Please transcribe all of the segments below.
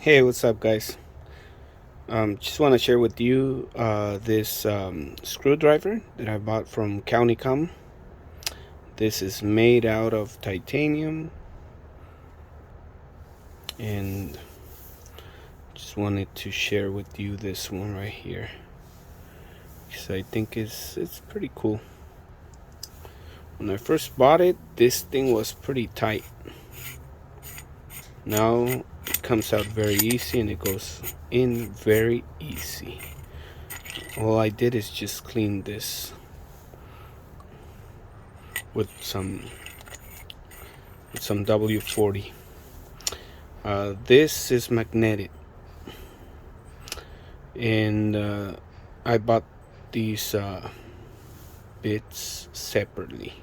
Hey, what's up, guys? Just want to share with you this screwdriver that I bought from Comm. This is made out of titanium, and just wanted to share with you this one right here because I think it's pretty cool. When I first bought it, this thing was pretty tight. Now it comes out very easy and it goes in very easy. All I did is just clean this with some W40. This is magnetic, and I bought these bits separately.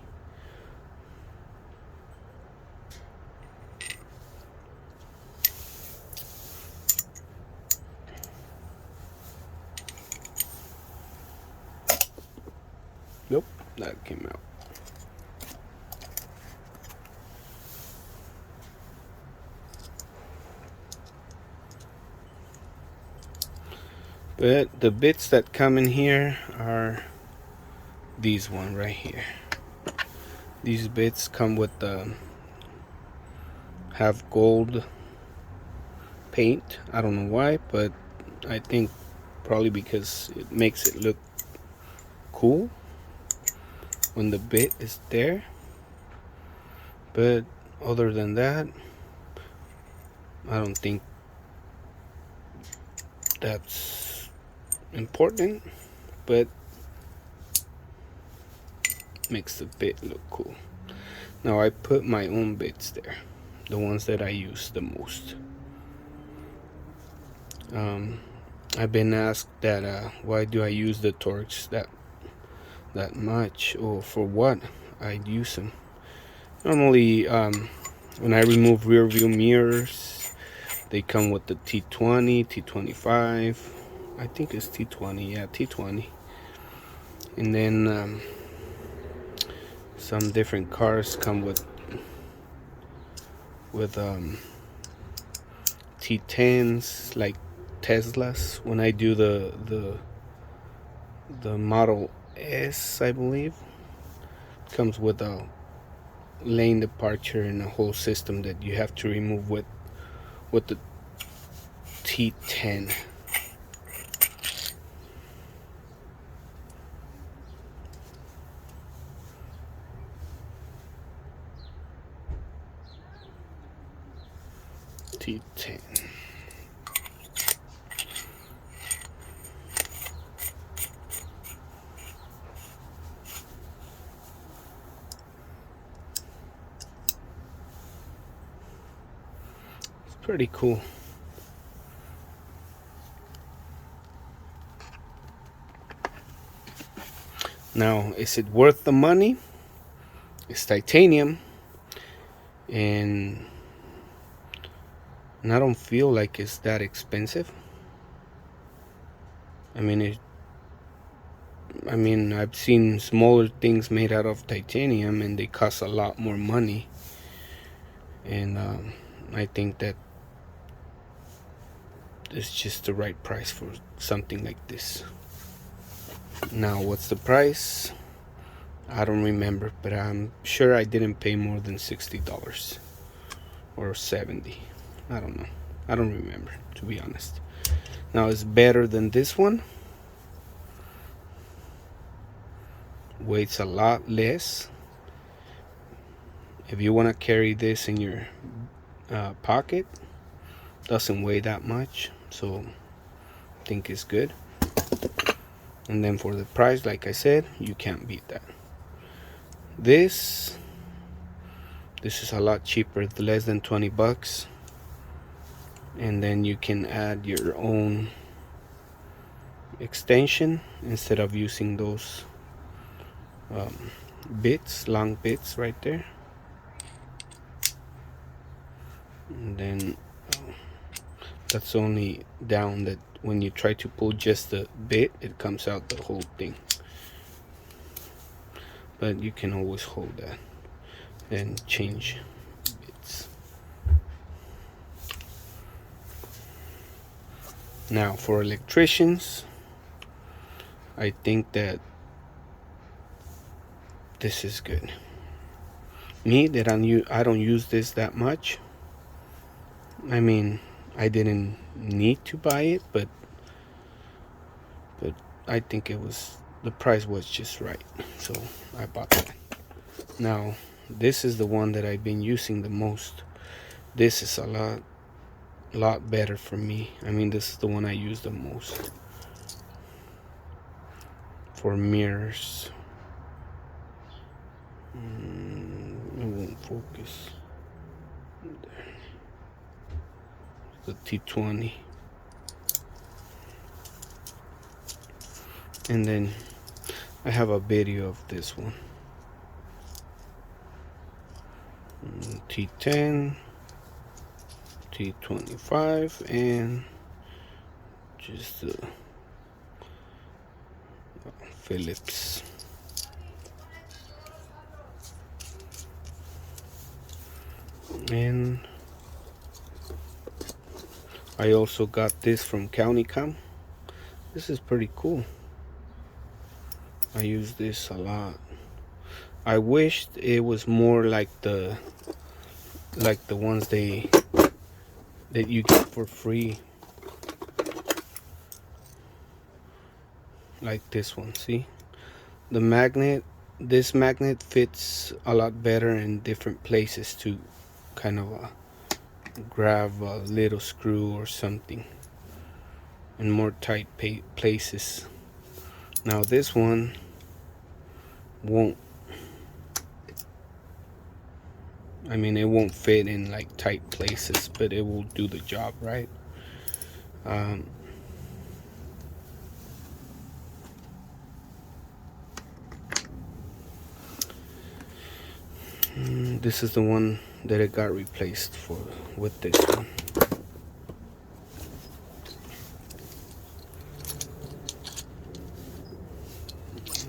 Nope, that came out. But the bits that come in here are these one right here. These bits come with the have gold paint. I don't know why, but I think probably because it makes it look cool when the bit is there. But other than that, I don't think that's important, but makes the bit look cool. Now I put my own bits there, the ones that I use the most. I've been asked that why do I use the Torx that much, or for what I use them. Normally, when I remove rear view mirrors, they come with the T20, T25. I think it's T20, yeah, T20. And then some different cars come with T10s, like Teslas. When I do the Model S, I believe, comes with a lane departure and a whole system that you have to remove with the T10. T10. It's pretty cool. Now, is it worth the money? It's titanium, and I don't feel like it's that expensive. I mean, I've seen smaller things made out of titanium, and they cost a lot more money. And I think that it's just the right price for something like this. Now, what's the price? I don't remember, but I'm sure I didn't pay more than $60 or 70. I don't know. I don't remember, to be honest. Now, it's better than this one. Weighs a lot less. If you want to carry this in your pocket, doesn't weigh that much, so I think it's good. And then for the price, like I said, you can't beat that. This is a lot cheaper, less than 20 bucks. And then you can add your own extension instead of using those bits, long bits right there. And then that's only down, that when you try to pull just the bit, it comes out the whole thing. But you can always hold that and change bits. Now for electricians, I think that this is good. Me, that I don't use this that much. I mean, I didn't need to buy it, but I think the price was just right, so I bought that. Now this is the one that I've been using the most. This is a lot better for me. I mean, this is the one I use the most for mirrors. It won't focus. The T20. And then I have a video of this one. T10, T25, and just the Philips. And I also got this from Comm. This is pretty cool. I use this a lot. I wished it was more like the ones that you get for free, like this one. See, the magnet, this magnet fits a lot better in different places to kind of grab a little screw or something in more tight places. Now this one won't, I mean, it won't fit in like tight places, but it will do the job, right? This is the one that it got replaced for with this one.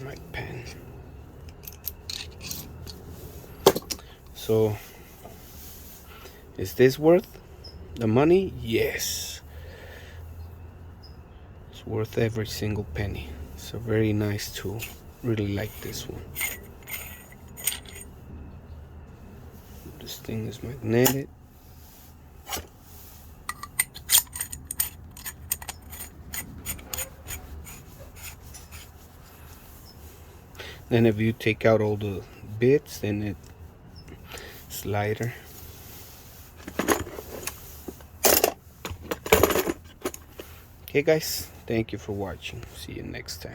My pen. So, is this worth the money? Yes. It's worth every single penny. It's a very nice tool. Really like this one. This thing is magnetic. Then if you take out all the bits, then it's lighter. Okay guys, thank you for watching. See you next time.